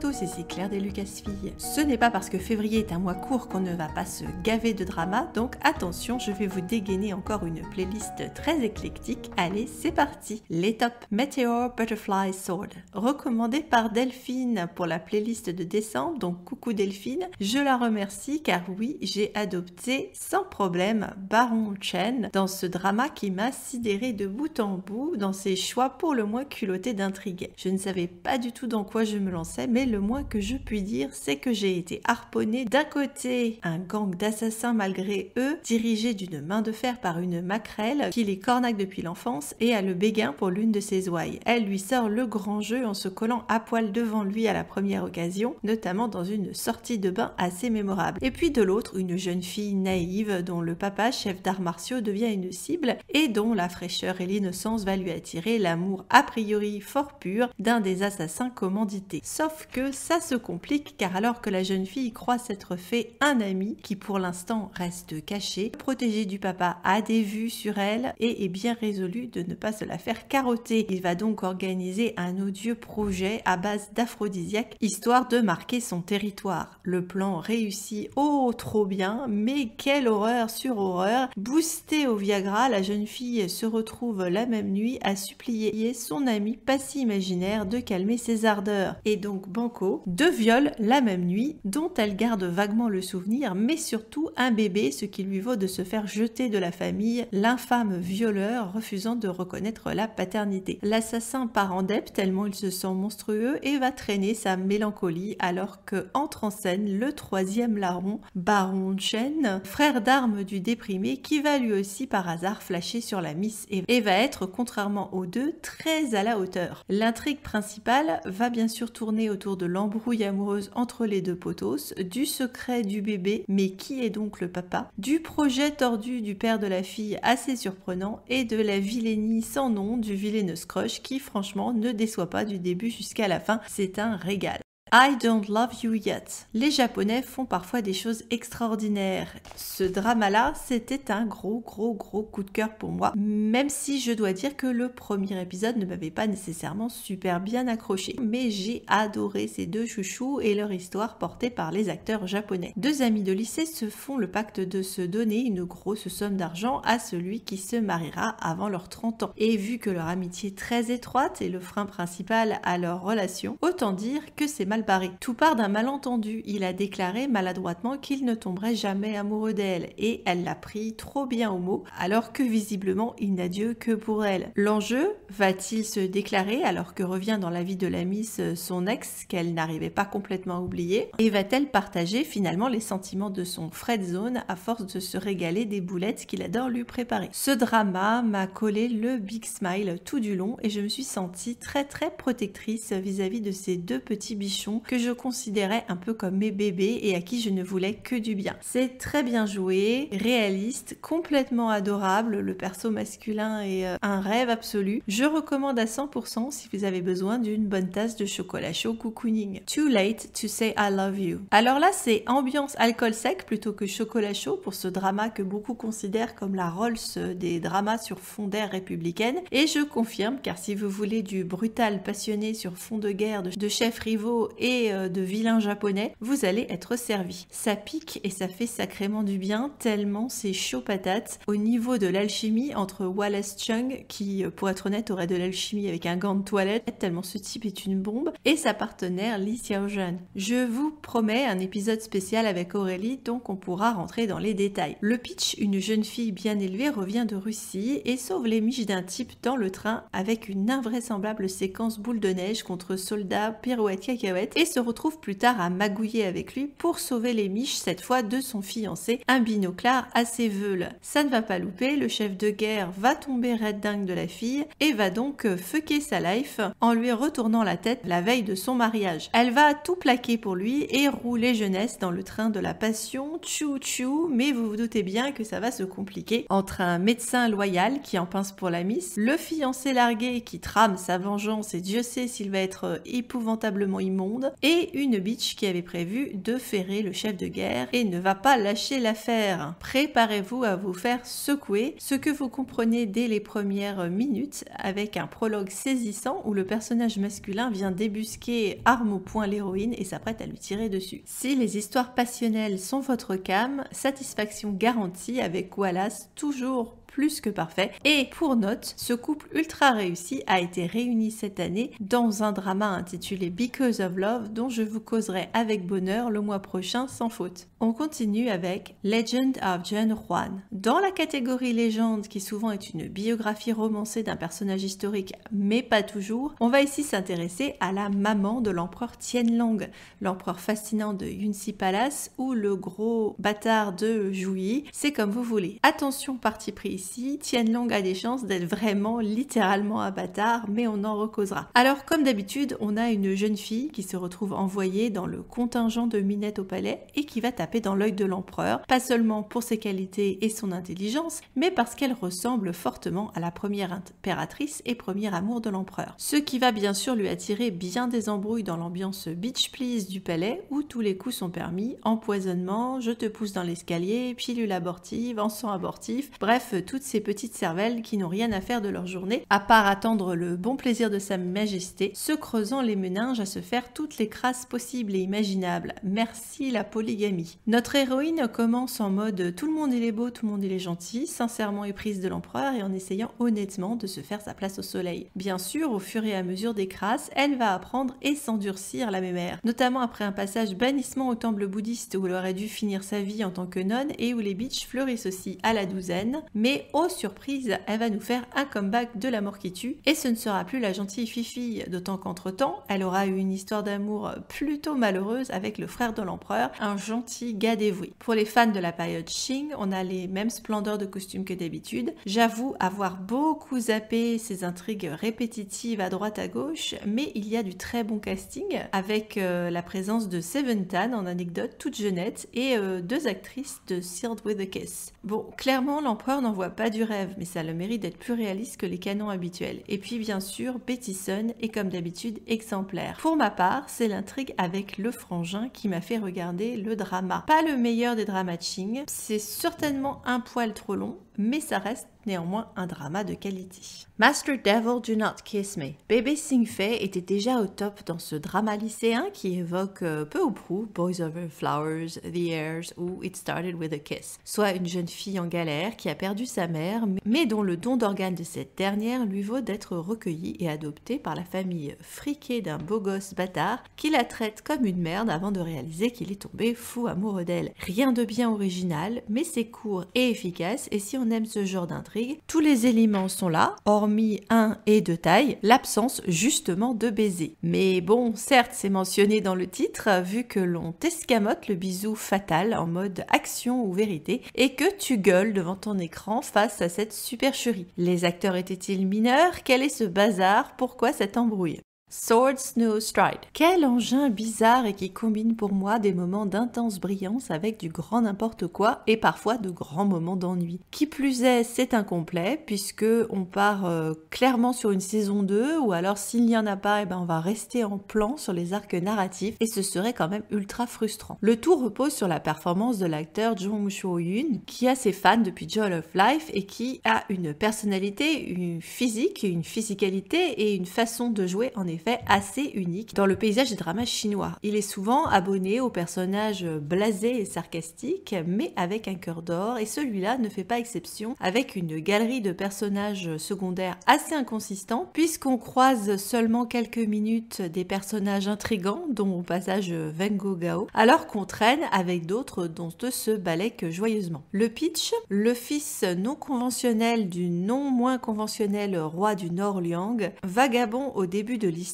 tous, ici Claire des Lucasfilles. Ce n'est pas parce que février est un mois court qu'on ne va pas se gaver de drama, donc attention, je vais vous dégainer encore une playlist très éclectique. Allez, c'est parti. Les tops. Meteor Butterfly Sword, recommandé par Delphine pour la playlist de décembre, donc coucou Delphine. Je la remercie car oui, j'ai adopté sans problème Baron Chen dans ce drama qui m'a sidéré de bout en bout dans ses choix pour le moins culottés d'intrigue. Je ne savais pas du tout dans quoi je me lançais, mais le moins que je puis dire, c'est que j'ai été harponnée d'un côté un gang d'assassins malgré eux, dirigé d'une main de fer par une maquerelle qui les cornaque depuis l'enfance et a le béguin pour l'une de ses ouailles. Elle lui sort le grand jeu en se collant à poil devant lui à la première occasion, notamment dans une sortie de bain assez mémorable. Et puis de l'autre, une jeune fille naïve dont le papa, chef d'arts martiaux, devient une cible et dont la fraîcheur et l'innocence va lui attirer l'amour a priori fort pur d'un des assassins commandités. Sauf que ça se complique car alors que la jeune fille croit s'être fait un ami qui pour l'instant reste caché, le protégé du papa a des vues sur elle et est bien résolu de ne pas se la faire carotter. Il va donc organiser un odieux projet à base d'aphrodisiaques histoire de marquer son territoire. Le plan réussit, oh trop bien, mais quelle horreur sur horreur. Boostée au Viagra, la jeune fille se retrouve la même nuit à supplier son ami pas si imaginaire de calmer ses ardeurs. Et donc banco, deux viols la même nuit dont elle garde vaguement le souvenir, mais surtout un bébé, ce qui lui vaut de se faire jeter de la famille, l'infâme violeur refusant de reconnaître la paternité. L'assassin part en dep tellement il se sent monstrueux et va traîner sa mélancolie alors que entre en scène le troisième larron, Baron Chen, frère d'armes du déprimé qui va lui aussi par hasard flasher sur la Miss et va être, contrairement aux deux, très à la hauteur. L'intrigue principale va bien sûr tourner autour de l'embrouille amoureuse entre les deux potos, du secret du bébé, mais qui est donc le papa, du projet tordu du père de la fille assez surprenant et de la vilainie sans nom du vilaineux Scrush qui franchement ne déçoit pas du début jusqu'à la fin, c'est un régal. I Don't Love You Yet. Les Japonais font parfois des choses extraordinaires. Ce drama-là, c'était un gros coup de cœur pour moi, même si je dois dire que le premier épisode ne m'avait pas nécessairement super bien accroché. Mais j'ai adoré ces deux chouchous et leur histoire portée par les acteurs japonais. Deux amis de lycée se font le pacte de se donner une grosse somme d'argent à celui qui se mariera avant leurs 30 ans. Et vu que leur amitié très étroite est le frein principal à leur relation, autant dire que c'est mal barré. Tout part d'un malentendu. Il a déclaré maladroitement qu'il ne tomberait jamais amoureux d'elle et elle l'a pris trop bien au mot alors que visiblement il n'a Dieu que pour elle. L'enjeu, va-t-il se déclarer alors que revient dans la vie de la Miss son ex qu'elle n'arrivait pas complètement à oublier et va-t-elle partager finalement les sentiments de son friendzone à force de se régaler des boulettes qu'il adore lui préparer. Ce drama m'a collé le big smile tout du long et je me suis sentie très protectrice vis-à-vis de ces deux petits bichons que je considérais un peu comme mes bébés et à qui je ne voulais que du bien. C'est très bien joué, réaliste, complètement adorable, le perso masculin est un rêve absolu. Je recommande à 100% si vous avez besoin d'une bonne tasse de chocolat chaud cocooning. Too Late to Say I Love You. Alors là, c'est ambiance alcool sec plutôt que chocolat chaud pour ce drama que beaucoup considèrent comme la Rolls des dramas sur fond d'air républicaine et je confirme car si vous voulez du brutal passionné sur fond de guerre de chefs rivaux et de vilains japonais, vous allez être servi. Ça pique et ça fait sacrément du bien tellement c'est chaud patate. Au niveau de l'alchimie entre Wallace Chung, qui pour être honnête aurait de l'alchimie avec un gant de toilette tellement ce type est une bombe, et sa partenaire Lee Xiaojuan. Je vous promets un épisode spécial avec Aurélie donc on pourra rentrer dans les détails. Le pitch, une jeune fille bien élevée revient de Russie et sauve les miches d'un type dans le train avec une invraisemblable séquence boule de neige contre soldats, pirouettes, cacahuètes et se retrouve plus tard à magouiller avec lui pour sauver les miches, cette fois de son fiancé, un binoclard assez veule. Ça ne va pas louper, le chef de guerre va tomber red dingue de la fille et va donc fucker sa life en lui retournant la tête la veille de son mariage. Elle va tout plaquer pour lui et rouler jeunesse dans le train de la passion, tchou tchou, mais vous vous doutez bien que ça va se compliquer entre un médecin loyal qui en pince pour la Miss, le fiancé largué qui trame sa vengeance et Dieu sait s'il va être épouvantablement immonde, monde, et une bitch qui avait prévu de ferrer le chef de guerre et ne va pas lâcher l'affaire. Préparez-vous à vous faire secouer, ce que vous comprenez dès les premières minutes avec un prologue saisissant où le personnage masculin vient débusquer arme au poing l'héroïne et s'apprête à lui tirer dessus. Si les histoires passionnelles sont votre came, satisfaction garantie avec Wallace toujours plus que parfait. Et pour note, ce couple ultra réussi a été réuni cette année dans un drama intitulé Because of Love dont je vous causerai avec bonheur le mois prochain sans faute. On continue avec Legend of John Juan. Dans la catégorie légende, qui souvent est une biographie romancée d'un personnage historique, mais pas toujours, on va ici s'intéresser à la maman de l'empereur Tianlong, l'empereur fascinant de Yunxi Palace ou le gros bâtard de Juyi, c'est comme vous voulez. Attention, parti pris ici, Tianlong a des chances d'être vraiment littéralement un bâtard, mais on en recausera. Alors comme d'habitude, on a une jeune fille qui se retrouve envoyée dans le contingent de Minette au palais et qui va taper dans l'œil de l'empereur, pas seulement pour ses qualités et son intelligence, mais parce qu'elle ressemble fortement à la première impératrice et premier amour de l'empereur. Ce qui va bien sûr lui attirer bien des embrouilles dans l'ambiance bitch please du palais où tous les coups sont permis, empoisonnement, je te pousse dans l'escalier, pilule abortive, encens abortif, bref, toutes ces petites cervelles qui n'ont rien à faire de leur journée, à part attendre le bon plaisir de sa majesté, se creusant les méninges à se faire toutes les crasses possibles et imaginables. Merci la polygamie. Notre héroïne commence en mode tout le monde il est beau, tout le monde il est gentil, sincèrement éprise de l'empereur et en essayant honnêtement de se faire sa place au soleil. Bien sûr, au fur et à mesure des crasses, elle va apprendre et s'endurcir la mémère, notamment après un passage bannissement au temple bouddhiste où elle aurait dû finir sa vie en tant que nonne et où les bitches fleurissent aussi à la douzaine, mais oh surprise, elle va nous faire un comeback de la mort qui tue et ce ne sera plus la gentille fifille, d'autant qu'entre-temps, elle aura eu une histoire d'amour plutôt malheureuse avec le frère de l'empereur, un gentil gars dévoué. Pour les fans de la période Qing, on a les mêmes splendeurs de costumes que d'habitude. J'avoue avoir beaucoup zappé ces intrigues répétitives à droite à gauche, mais il y a du très bon casting avec la présence de Seven Tan en anecdote toute jeunette et deux actrices de Sealed with a Kiss. Bon, clairement l'empereur n'en voit pas du rêve, mais ça a le mérite d'être plus réaliste que les canons habituels. Et puis bien sûr, Betty Sun est comme d'habitude exemplaire. Pour ma part, c'est l'intrigue avec le frangin qui m'a fait regarder le drama. Pas le meilleur des dramas Qing, c'est certainement un poil trop long, mais ça reste néanmoins un drama de qualité. Master Devil Do Not Kiss Me. Bébé Sing Fei était déjà au top dans ce drama lycéen qui évoque peu ou prou Boys Over Flowers, The Heirs ou It Started With a Kiss, soit une jeune fille en galère qui a perdu sa mère, mais dont le don d'organe de cette dernière lui vaut d'être recueillie et adoptée par la famille friquée d'un beau gosse bâtard qui la traite comme une merde avant de réaliser qu'il est tombé fou amoureux d'elle. Rien de bien original, mais c'est court et efficace et si on aime ce genre d'intrigue, tous les éléments sont là, hormis un et de taille, l'absence justement de baiser. Mais bon, certes c'est mentionné dans le titre, vu que l'on t'escamote le bisou fatal en mode action ou vérité, et que tu gueules devant ton écran face à cette supercherie. Les acteurs étaient-ils mineurs? Quel est ce bazar? Pourquoi cette embrouille? Sword Snow Stride. Quel engin bizarre et qui combine pour moi des moments d'intense brillance avec du grand n'importe quoi et parfois de grands moments d'ennui. Qui plus est, c'est incomplet puisque on part clairement sur une saison 2 ou alors s'il n'y en a pas, on va rester en plan sur les arcs narratifs et ce serait quand même ultra frustrant. Le tout repose sur la performance de l'acteur Jung Soo-yoon qui a ses fans depuis Joy of Life et qui a une personnalité, une physique, une physicalité et une façon de jouer en effet assez unique dans le paysage des dramas chinois. Il est souvent abonné aux personnages blasés et sarcastiques, mais avec un cœur d'or, et celui-là ne fait pas exception, avec une galerie de personnages secondaires assez inconsistants, puisqu'on croise seulement quelques minutes des personnages intrigants, dont au passage Wengo Gao, alors qu'on traîne avec d'autres dont eux se balèquent joyeusement. Le pitch, le fils non conventionnel du non moins conventionnel roi du Nord Liang, vagabond au début de l'histoire,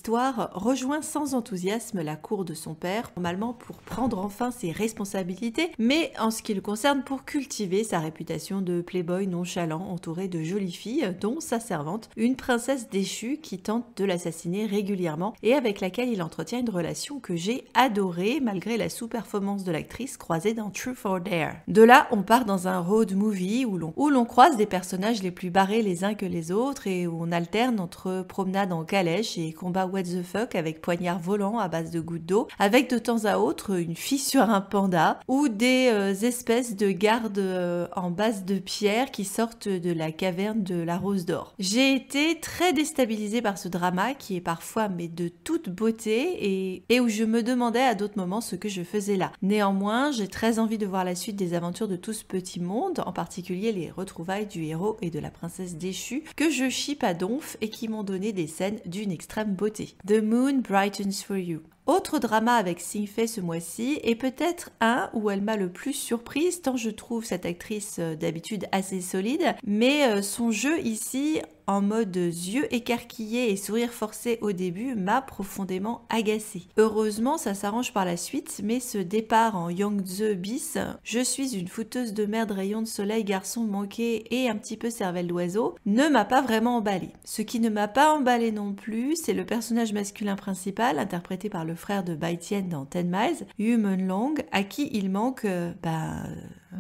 rejoint sans enthousiasme la cour de son père, normalement pour prendre enfin ses responsabilités, mais en ce qui le concerne pour cultiver sa réputation de playboy nonchalant entouré de jolies filles, dont sa servante, une princesse déchue qui tente de l'assassiner régulièrement et avec laquelle il entretient une relation que j'ai adorée malgré la sous-performance de l'actrice croisée dans Truth or Dare. De là, on part dans un road movie où l'on croise des personnages les plus barrés les uns que les autres et où on alterne entre promenade en calèche et combat drama what the fuck avec poignard volant à base de gouttes d'eau, avec de temps à autre une fille sur un panda ou des espèces de gardes en base de pierre qui sortent de la caverne de la Rose d'Or. J'ai été très déstabilisée par ce drama qui est parfois mais de toute beauté et où je me demandais à d'autres moments ce que je faisais là. Néanmoins, j'ai très envie de voir la suite des aventures de tout ce petit monde, en particulier les retrouvailles du héros et de la princesse déchue que je ship à donf et qui m'ont donné des scènes d'une extrême beauté. The Moon Brightens for You. Autre drama avec Xingfei ce mois-ci, et peut-être un où elle m'a le plus surprise tant je trouve cette actrice d'habitude assez solide, mais son jeu ici en mode yeux écarquillés et sourire forcé au début m'a profondément agacée. Heureusement ça s'arrange par la suite, mais ce départ en Yangtze bis, je suis une fouteuse de merde rayon de soleil garçon manqué et un petit peu cervelle d'oiseau, ne m'a pas vraiment emballée. Ce qui ne m'a pas emballée non plus, c'est le personnage masculin principal interprété par le frère de Bai Tian dans 10 Miles, Yu Menlong, à qui il manque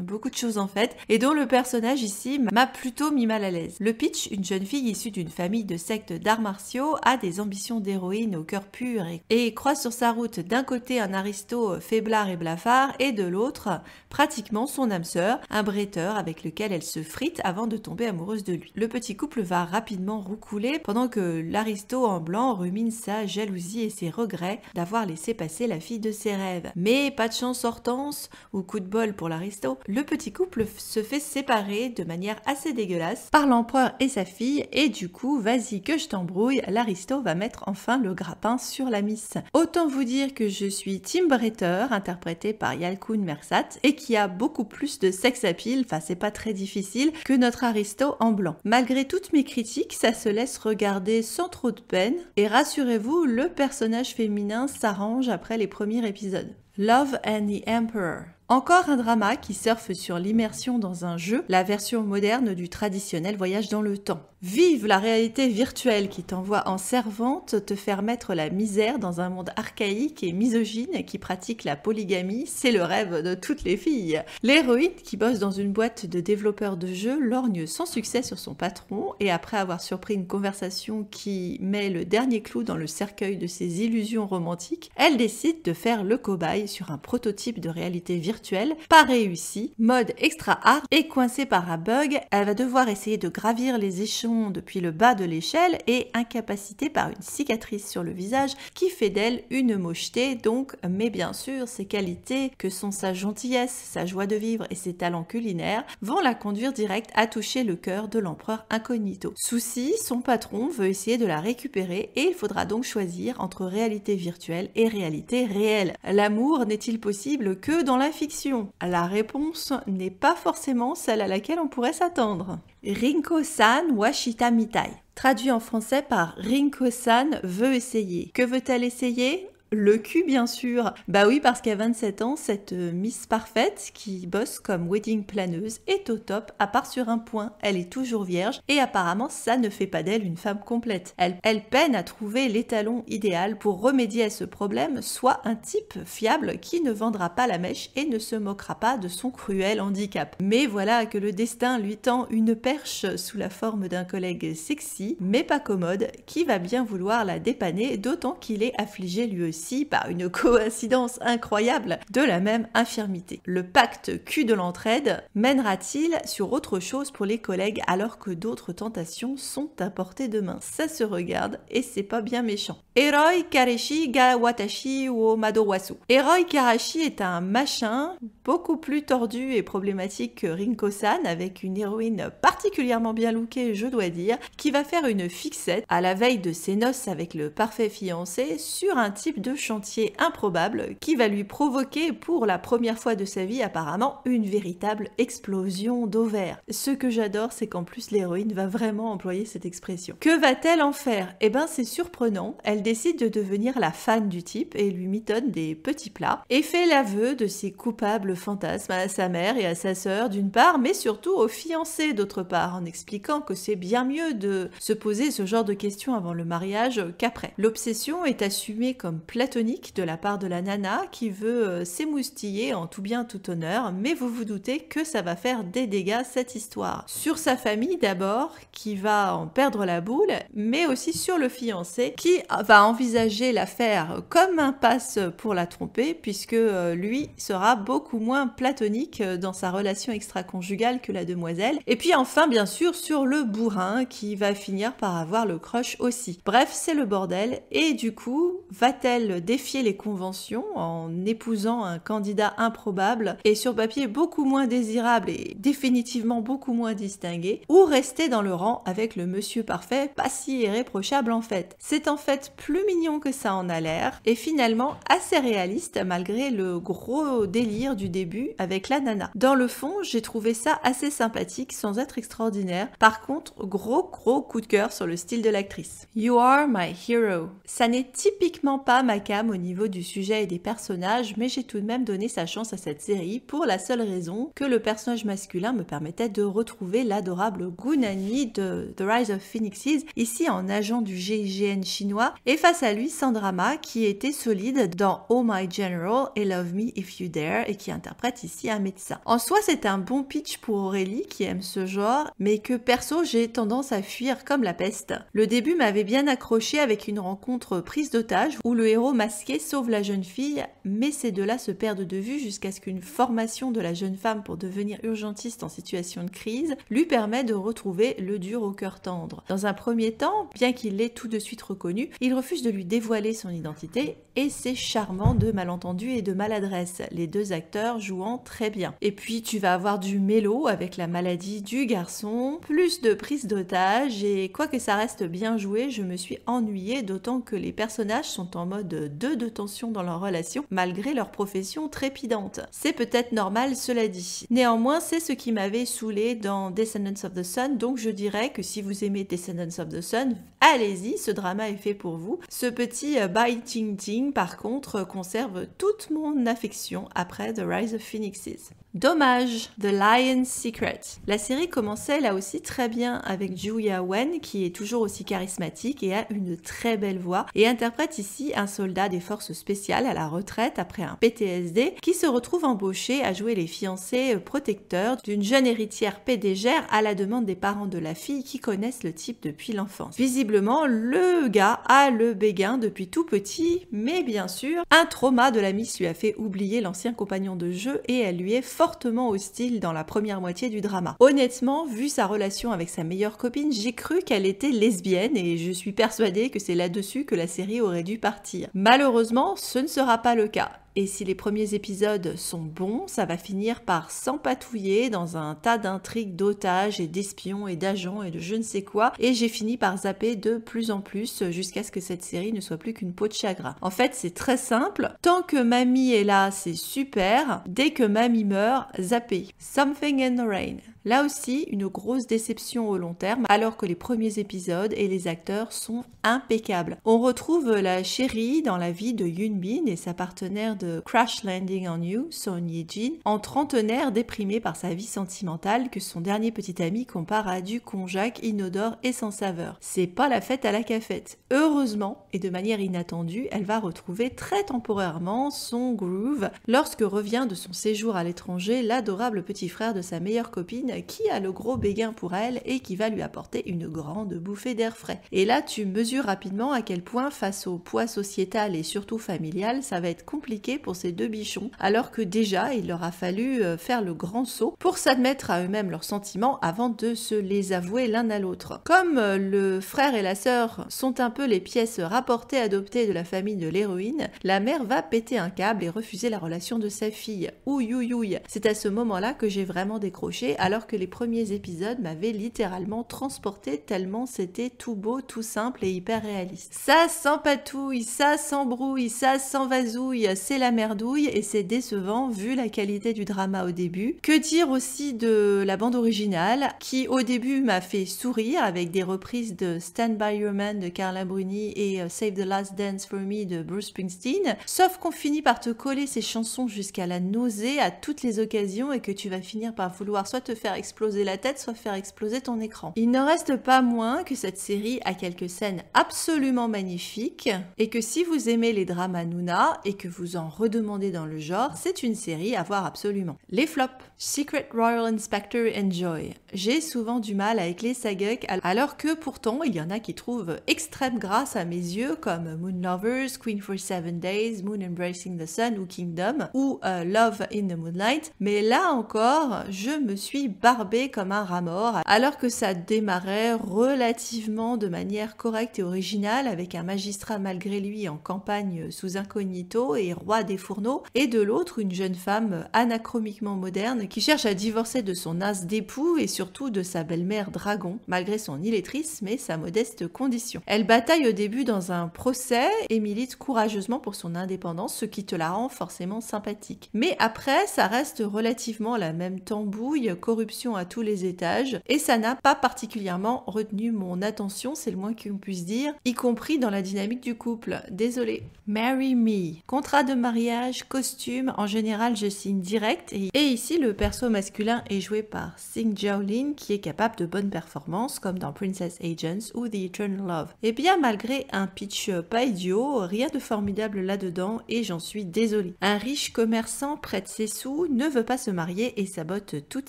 beaucoup de choses en fait, et dont le personnage ici m'a plutôt mis mal à l'aise. Le pitch, une jeune fille issue d'une famille de sectes d'arts martiaux a des ambitions d'héroïne au cœur pur et croise sur sa route d'un côté un aristo faiblard et blafard et de l'autre pratiquement son âme sœur, un bretteur avec lequel elle se frite avant de tomber amoureuse de lui. Le petit couple va rapidement roucouler pendant que l'aristo en blanc rumine sa jalousie et ses regrets d'avoir laissé passer la fille de ses rêves. Mais pas de chance Hortense, ou coup de bol pour l'aristo, le petit couple se fait séparer de manière assez dégueulasse par l'empereur et sa fille et du coup, vas-y que je t'embrouille, l'aristo va mettre enfin le grappin sur la miss. Autant vous dire que je suis Tim Bretter, interprété par Yalkun Mersat, et qui a beaucoup plus de sex appeal, enfin c'est pas très difficile, que notre aristo en blanc. Malgré toutes mes critiques, ça se laisse regarder sans trop de peine, et rassurez-vous, le personnage féminin s'arrange après les premiers épisodes. Love and the Emperor. Encore un drama qui surfe sur l'immersion dans un jeu, la version moderne du traditionnel voyage dans le temps. Vive la réalité virtuelle qui t'envoie en servante te faire mettre la misère dans un monde archaïque et misogyne qui pratique la polygamie, c'est le rêve de toutes les filles. L'héroïne qui bosse dans une boîte de développeurs de jeux lorgne sans succès sur son patron et après avoir surpris une conversation qui met le dernier clou dans le cercueil de ses illusions romantiques, elle décide de faire le cobaye sur un prototype de réalité virtuelle pas réussi, mode extra hard et coincée par un bug, elle va devoir essayer de gravir les échelons depuis le bas de l'échelle et incapacitée par une cicatrice sur le visage qui fait d'elle une mocheté donc, mais bien sûr ses qualités que sont sa gentillesse, sa joie de vivre et ses talents culinaires vont la conduire direct à toucher le cœur de l'empereur incognito. Souci, son patron veut essayer de la récupérer et il faudra donc choisir entre réalité virtuelle et réalité réelle. L'amour n'est-il possible que dans la fiction? La réponse n'est pas forcément celle à laquelle on pourrait s'attendre. Rinko-san Washita Mitai. Traduit en français par Rinko-san veut essayer. Que veut-elle essayer? Le cul, bien sûr. Bah oui, parce qu'à 27 ans, cette Miss Parfaite qui bosse comme wedding planeuse est au top, à part sur un point. Elle est toujours vierge et apparemment, ça ne fait pas d'elle une femme complète. Elle peine à trouver l'étalon idéal pour remédier à ce problème, soit un type fiable qui ne vendra pas la mèche et ne se moquera pas de son cruel handicap. Mais voilà que le destin lui tend une perche sous la forme d'un collègue sexy, mais pas commode, qui va bien vouloir la dépanner, d'autant qu'il est affligé lui aussi par une coïncidence incroyable de la même infirmité. Le pacte cul de l'entraide mènera-t-il sur autre chose pour les collègues alors que d'autres tentations sont à portée de main? Ça se regarde et c'est pas bien méchant. Eroi Kareshi ga watashi wo madowasu. Eroi Karashi est un machin beaucoup plus tordu et problématique que Rinko-san, avec une héroïne particulièrement bien lookée, je dois dire, qui va faire une fixette à la veille de ses noces avec le parfait fiancé sur un type de chantier improbable qui va lui provoquer pour la première fois de sa vie apparemment une véritable explosion d'ovaires. Ce que j'adore, c'est qu'en plus l'héroïne va vraiment employer cette expression. Que va-t-elle en faire? Eh ben c'est surprenant, elle décide de devenir la fan du type et lui mitonne des petits plats et fait l'aveu de ses coupables fantasmes à sa mère et à sa sœur d'une part, mais surtout au fiancé d'autre part, en expliquant que c'est bien mieux de se poser ce genre de questions avant le mariage qu'après. L'obsession est assumée comme pleine platonique de la part de la nana qui veut s'émoustiller en tout bien tout honneur, mais vous vous doutez que ça va faire des dégâts cette histoire. Sur sa famille d'abord, qui va en perdre la boule, mais aussi sur le fiancé qui va envisager l'affaire comme un passe pour la tromper, puisque lui sera beaucoup moins platonique dans sa relation extra-conjugale que la demoiselle. Et puis enfin, bien sûr, sur le bourrin qui va finir par avoir le crush aussi. Bref, c'est le bordel. Et du coup, va-t-elle défier les conventions en épousant un candidat improbable et sur papier beaucoup moins désirable et définitivement beaucoup moins distingué, ou rester dans le rang avec le monsieur parfait, pas si irréprochable en fait? C'est en fait plus mignon que ça en a l'air, et finalement assez réaliste malgré le gros délire du début avec la nana. Dans le fond, j'ai trouvé ça assez sympathique sans être extraordinaire. Par contre, gros coup de cœur sur le style de l'actrice. You are my hero. Ça n'est typiquement pas ma came au niveau du sujet et des personnages, mais j'ai tout de même donné sa chance à cette série pour la seule raison que le personnage masculin me permettait de retrouver l'adorable Gunani de The Rise of Phoenixes, ici en agent du GIGN chinois, et face à lui Sandrama qui était solide dans Oh My General et Love Me If You Dare et qui interprète ici un médecin. En soi, c'est un bon pitch pour Aurélie qui aime ce genre, mais que perso j'ai tendance à fuir comme la peste. Le début m'avait bien accroché avec une rencontre prise d'otage où le héros masqué sauve la jeune fille, mais ces deux-là se perdent de vue jusqu'à ce qu'une formation de la jeune femme pour devenir urgentiste en situation de crise lui permet de retrouver le dur au cœur tendre. Dans un premier temps, bien qu'il l'ait tout de suite reconnu, il refuse de lui dévoiler son identité et c'est charmant de malentendus et de maladresse, les deux acteurs jouant très bien. Et puis tu vas avoir du mélo avec la maladie du garçon, plus de prise d'otage et quoique ça reste bien joué, je me suis ennuyée d'autant que les personnages sont en mode de tension dans leur relation malgré leur profession trépidante. C'est peut-être normal cela dit. Néanmoins, c'est ce qui m'avait saoulé dans Descendants of the Sun, donc je dirais que si vous aimez Descendants of the Sun, allez-y, ce drama est fait pour vous. Ce petit biting ting, par contre, conserve toute mon affection après The Rise of Phoenixes. Dommage, The Lion's Secret. La série commençait là aussi très bien avec Julia Wen qui est toujours aussi charismatique et a une très belle voix et interprète ici un soldat des forces spéciales à la retraite après un PTSD qui se retrouve embauché à jouer les fiancés protecteurs d'une jeune héritière pédégère à la demande des parents de la fille qui connaissent le type depuis l'enfance. Visiblement, le gars a le béguin depuis tout petit, mais bien sûr, un trauma de la miss lui a fait oublier l'ancien compagnon de jeu et elle lui est fortement hostile dans la première moitié du drama. Honnêtement, vu sa relation avec sa meilleure copine, j'ai cru qu'elle était lesbienne et je suis persuadée que c'est là-dessus que la série aurait dû partir. Malheureusement, ce ne sera pas le cas. Et si les premiers épisodes sont bons, ça va finir par s'empatouiller dans un tas d'intrigues d'otages et d'espions et d'agents et de je ne sais quoi. Et j'ai fini par zapper de plus en plus jusqu'à ce que cette série ne soit plus qu'une peau de chagrin. En fait, c'est très simple. Tant que mamie est là, c'est super. Dès que mamie meurt, zappez. Something in the Rain. Là aussi, une grosse déception au long terme, alors que les premiers épisodes et les acteurs sont impeccables. On retrouve la chérie dans la vie de Yoon Bin et sa partenaire de Crash Landing on You, Son Ye-jin, en trentenaire déprimé par sa vie sentimentale que son dernier petit ami compare à du konjac inodore et sans saveur. C'est pas la fête à la cafette. Heureusement, et de manière inattendue, elle va retrouver très temporairement son groove lorsque revient de son séjour à l'étranger l'adorable petit frère de sa meilleure copine qui a le gros béguin pour elle et qui va lui apporter une grande bouffée d'air frais. Et là, tu mesures rapidement à quel point, face au poids sociétal et surtout familial, ça va être compliqué pour ces deux bichons, alors que déjà, il leur a fallu faire le grand saut pour s'admettre à eux-mêmes leurs sentiments avant de se les avouer l'un à l'autre. Comme le frère et la sœur sont un peu les pièces rapportées adoptées de la famille de l'héroïne, la mère va péter un câble et refuser la relation de sa fille. Ouïouïouï. C'est à ce moment-là que j'ai vraiment décroché, alors que les premiers épisodes m'avaient littéralement transporté tellement c'était tout beau, tout simple et hyper réaliste. Ça s'empatouille, ça s'embrouille, ça s'envasouille, c'est la merdouille et c'est décevant vu la qualité du drama au début. Que dire aussi de la bande originale qui au début m'a fait sourire avec des reprises de Stand By Your Man de Carla Bruni et Save the Last Dance for Me de Bruce Springsteen, sauf qu'on finit par te coller ces chansons jusqu'à la nausée à toutes les occasions et que tu vas finir par vouloir soit te faire exploser la tête, soit faire exploser ton écran. Il n'en reste pas moins que cette série a quelques scènes absolument magnifiques et que si vous aimez les dramas Nuna et que vous en redemandez dans le genre, c'est une série à voir absolument. Les flops. Secret Royal Inspector Enjoy. J'ai souvent du mal avec les sageuk alors que pourtant il y en a qui trouvent extrême grâce à mes yeux comme Moon Lovers, Queen for 7 Days, Moon Embracing the Sun ou Kingdom ou Love in the Moonlight. Mais là encore, je me suis barbée comme un rat mort alors que ça démarrait relativement de manière correcte et originale avec un magistrat malgré lui en campagne sous incognito et roi des fourneaux et de l'autre une jeune femme anachromiquement moderne qui cherche à divorcer de son as d'époux et surtout de sa belle-mère dragon malgré son illetrisme et sa modeste condition. Elle bataille au début dans un procès et milite courageusement pour son indépendance, ce qui te la rend forcément sympathique. Mais après, ça reste relativement la même tambouille, corruption à tous les étages et ça n'a pas particulièrement retenu mon attention, c'est le moins qu'on puisse dire, y compris dans la dynamique du couple. Désolée. Marry Me. Contrat de mariage, costume, en général je signe direct et ici le perso masculin est joué par Sing Jiao-lin qui est capable de bonnes performances comme dans Princess Agents ou The Eternal Love. Et bien malgré un pitch pas idiot, rien de formidable là-dedans et j'en suis désolée. Un riche commerçant prête ses sous, ne veut pas se marier et sabote toutes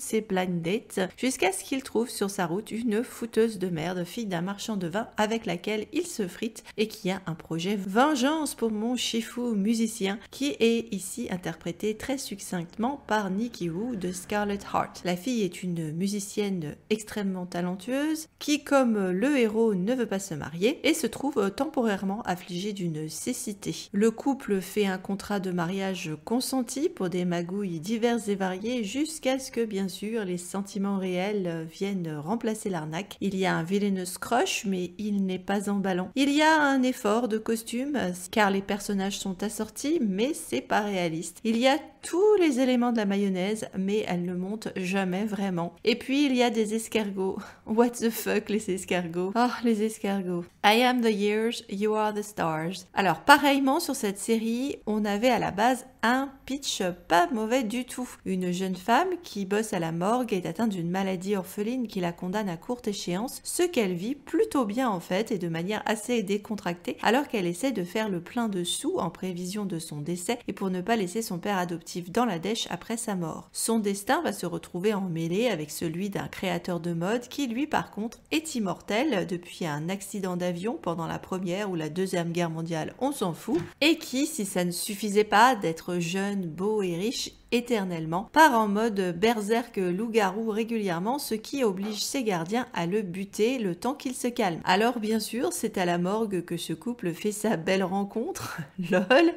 ses blind dates jusqu'à ce qu'il trouve sur sa route une fouteuse de merde, fille d'un marchand de vin avec laquelle il se frite et qui a un projet vengeance pour mon chifou musicien qui est ici interprété très succinctement par Nikki Wu de Scarlet Heart. La fille est une musicienne extrêmement talentueuse qui, comme le héros, ne veut pas se marier et se trouve temporairement affligée d'une cécité. Le couple fait un contrat de mariage consenti pour des magouilles diverses et variées jusqu'à ce que, bien sûr, les sentiments réels viennent remplacer l'arnaque. Il y a un villainous crush, mais il n'est pas emballant. Il y a un effort de costume, car les personnages sont assortis, mais c'est pas réaliste. Il y a tous les éléments de la mayonnaise, mais elle ne monte jamais vraiment. Et puis il y a des escargots. What the fuck les escargots? Oh les escargots. I am the years, you are the stars. Alors pareillement sur cette série, on avait à la base un pitch pas mauvais du tout. Une jeune femme qui bosse à la morgue est atteinte d'une maladie orpheline qui la condamne à courte échéance, ce qu'elle vit plutôt bien en fait et de manière assez décontractée alors qu'elle essaie de faire le plein de sous en prévision de son décès et pour ne pas laisser son père adoptif dans la dèche après sa mort. Son destin va se retrouver emmêlé avec celui d'un créateur de mode qui lui par contre est immortel depuis un accident d'avion pendant la Première ou la Deuxième Guerre mondiale, on s'en fout, et qui, si ça ne suffisait pas d'être jeune, beau et riche, éternellement, part en mode berserk loup-garou régulièrement, ce qui oblige ses gardiens à le buter le temps qu'il se calme. Alors bien sûr, c'est à la morgue que ce couple fait sa belle rencontre, lol,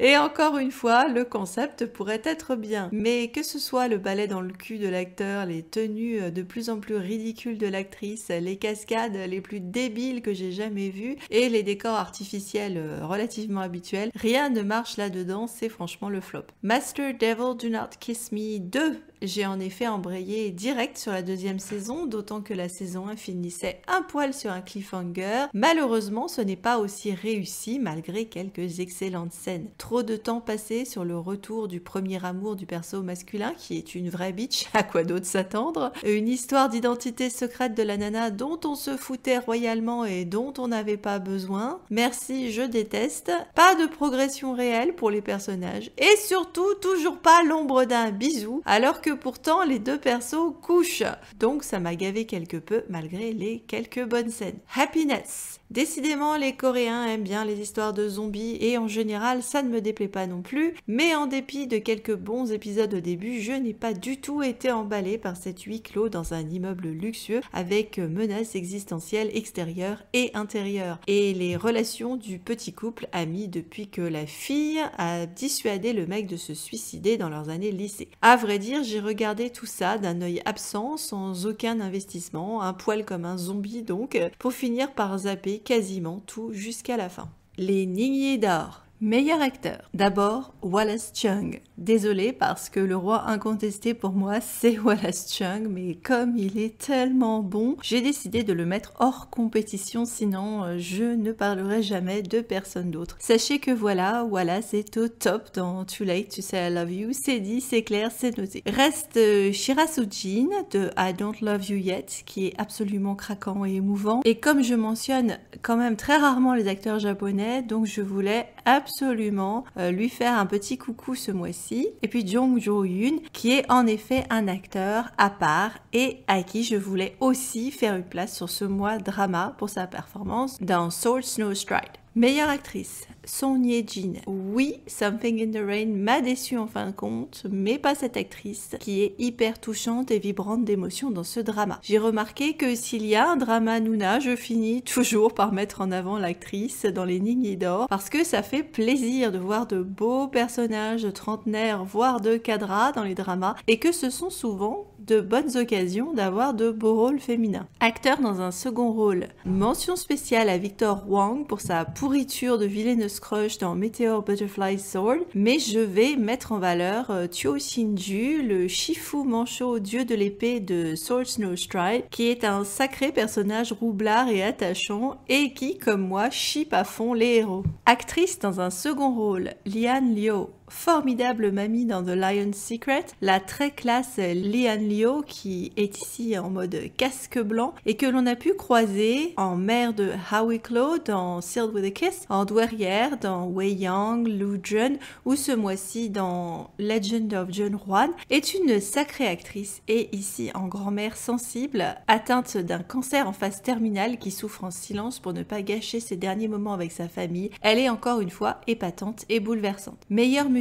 et encore une fois, le concept pourrait être bien. Mais que ce soit le balai dans le cul de l'acteur, les tenues de plus en plus ridicules de l'actrice, les cascades les plus débiles que j'ai jamais vues, et les décors artificiels relativement habituels, rien ne marche là-dedans, c'est franchement le flop. Master Devil Do Not Kiss Me 2. J'ai en effet embrayé direct sur la deuxième saison, d'autant que la saison 1 finissait un poil sur un cliffhanger. Malheureusement, ce n'est pas aussi réussi malgré quelques excellentes scènes. Trop de temps passé sur le retour du premier amour du perso masculin qui est une vraie bitch, à quoi d'autre s'attendre. Une histoire d'identité secrète de la nana dont on se foutait royalement et dont on n'avait pas besoin. Merci, je déteste. Pas de progression réelle pour les personnages et surtout toujours pas l'ombre d'un bisou alors que pourtant les deux persos couchent. Donc ça m'a gavé quelque peu malgré les quelques bonnes scènes. Happiness. Décidément, les Coréens aiment bien les histoires de zombies et en général, ça ne me déplaît pas non plus. Mais en dépit de quelques bons épisodes au début, je n'ai pas du tout été emballée par cette huis clos dans un immeuble luxueux avec menaces existentielles extérieures et intérieures. Et les relations du petit couple amis depuis que la fille a dissuadé le mec de se suicider dans leurs années lycée. À vrai dire, j'ai regardé tout ça d'un œil absent, sans aucun investissement, un poil comme un zombie donc, pour finir par zapper quasiment tout jusqu'à la fin. Les Nigniers d'or. Meilleur acteur. D'abord, Wallace Chung. Désolée parce que le roi incontesté pour moi c'est Wallace Chung, mais comme il est tellement bon, j'ai décidé de le mettre hors compétition, sinon je ne parlerai jamais de personne d'autre. Sachez que voilà, Wallace est au top dans Too Late to Say I Love You, c'est dit, c'est clair, c'est noté. Reste Shira Soo-jin de I Don't Love You Yet, qui est absolument craquant et émouvant. Et comme je mentionne quand même très rarement les acteurs japonais, donc je voulais absolument lui faire un petit coucou ce mois-ci. Et puis Jong Jo-yoon, qui est en effet un acteur à part et à qui je voulais aussi faire une place sur ce mois drama pour sa performance dans Sword Snow Stride. Meilleure actrice, Song Ye-jin. Oui, Something in the Rain m'a déçue en fin de compte, mais pas cette actrice qui est hyper touchante et vibrante d'émotion dans ce drama. J'ai remarqué que s'il y a un drama Nuna, je finis toujours par mettre en avant l'actrice dans les Ningyi d'or parce que ça fait plaisir de voir de beaux personnages trentenaires, voire de cadras dans les dramas et que ce sont souvent de bonnes occasions d'avoir de beaux rôles féminins. Acteur dans un second rôle, mention spéciale à Victor Wang pour sa pourriture de villainous crush dans Meteor Butterfly Sword, mais je vais mettre en valeur Tyo Shin-ju, le Shifu manchot dieu de l'épée de Sword Snow Stride, qui est un sacré personnage roublard et attachant et qui, comme moi, ship à fond les héros. Actrice dans un second rôle, Lian Liu. Formidable mamie dans The Lion's Secret, la très classe Lian Liu qui est ici en mode casque blanc et que l'on a pu croiser en mère de Howie Claw dans Sealed with a Kiss, en douairière dans Wei Yang, Lu Jun ou ce mois-ci dans Legend of Jun Hwan, est une sacrée actrice et ici en grand-mère sensible, atteinte d'un cancer en phase terminale qui souffre en silence pour ne pas gâcher ses derniers moments avec sa famille. Elle est encore une fois épatante et bouleversante. Meilleure musique.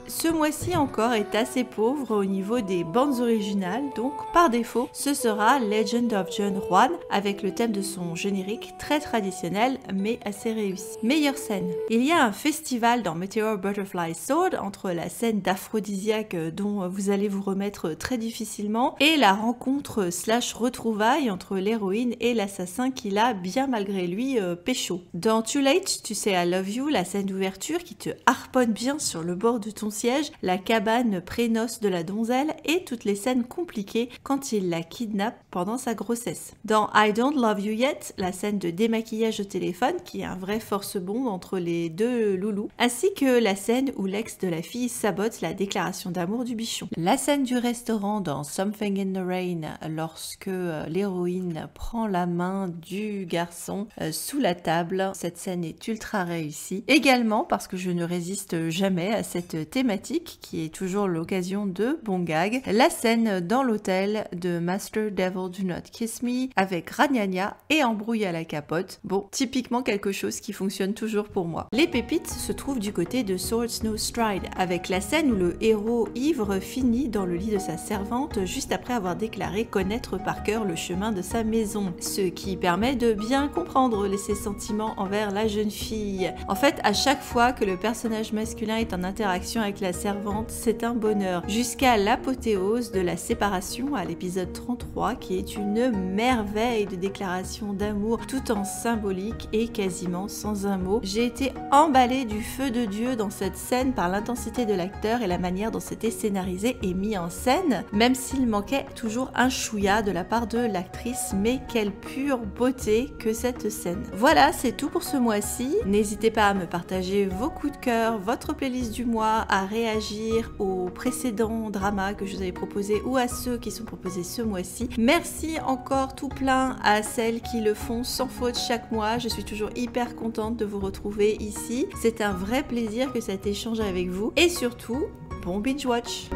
Ce mois-ci encore est assez pauvre au niveau des bandes originales, donc par défaut, ce sera Legend of Jun Hwan avec le thème de son générique très traditionnel mais assez réussi. Meilleure scène. Il y a un festival dans Meteor Butterfly Sword entre la scène d'aphrodisiaque dont vous allez vous remettre très difficilement et la rencontre / retrouvaille entre l'héroïne et l'assassin qui l'a bien malgré lui pécho. Dans Too Late to Say I Love You, la scène d'ouverture qui te harponne bien sur le bord de ton siège, la cabane pré-noces de la donzelle et toutes les scènes compliquées quand il la kidnappe pendant sa grossesse. Dans I Don't Love You Yet, la scène de démaquillage au téléphone qui est un vrai force-bombe entre les deux loulous, ainsi que la scène où l'ex de la fille sabote la déclaration d'amour du bichon. La scène du restaurant dans Something in the Rain lorsque l'héroïne prend la main du garçon sous la table, cette scène est ultra réussie. Également parce que je ne résiste jamais à cette thématique qui est toujours l'occasion de bons gags. La scène dans l'hôtel de Master Devil Do Not Kiss Me avec Ranyanya et embrouille à la capote. Bon, typiquement quelque chose qui fonctionne toujours pour moi. Les pépites se trouvent du côté de Sword Snow Stride avec la scène où le héros ivre finit dans le lit de sa servante juste après avoir déclaré connaître par cœur le chemin de sa maison, ce qui permet de bien comprendre ses sentiments envers la jeune fille. En fait, à chaque fois que le personnage masculin est en interaction avec la servante, c'est un bonheur, jusqu'à l'apothéose de la séparation à l'épisode 33 qui est une merveille de déclaration d'amour tout en symbolique et quasiment sans un mot. J'ai été emballée du feu de Dieu dans cette scène par l'intensité de l'acteur et la manière dont c'était scénarisé et mis en scène, même s'il manquait toujours un chouïa de la part de l'actrice, mais quelle pure beauté que cette scène. Voilà, c'est tout pour ce mois-ci. N'hésitez pas à me partager vos coups de cœur, votre playlist du mois, à réagir aux précédents dramas que je vous avais proposés ou à ceux qui sont proposés ce mois-ci. Merci encore tout plein à celles qui le font sans faute chaque mois. Je suis toujours hyper contente de vous retrouver ici. C'est un vrai plaisir que cet échange avec vous et surtout, bon binge watch!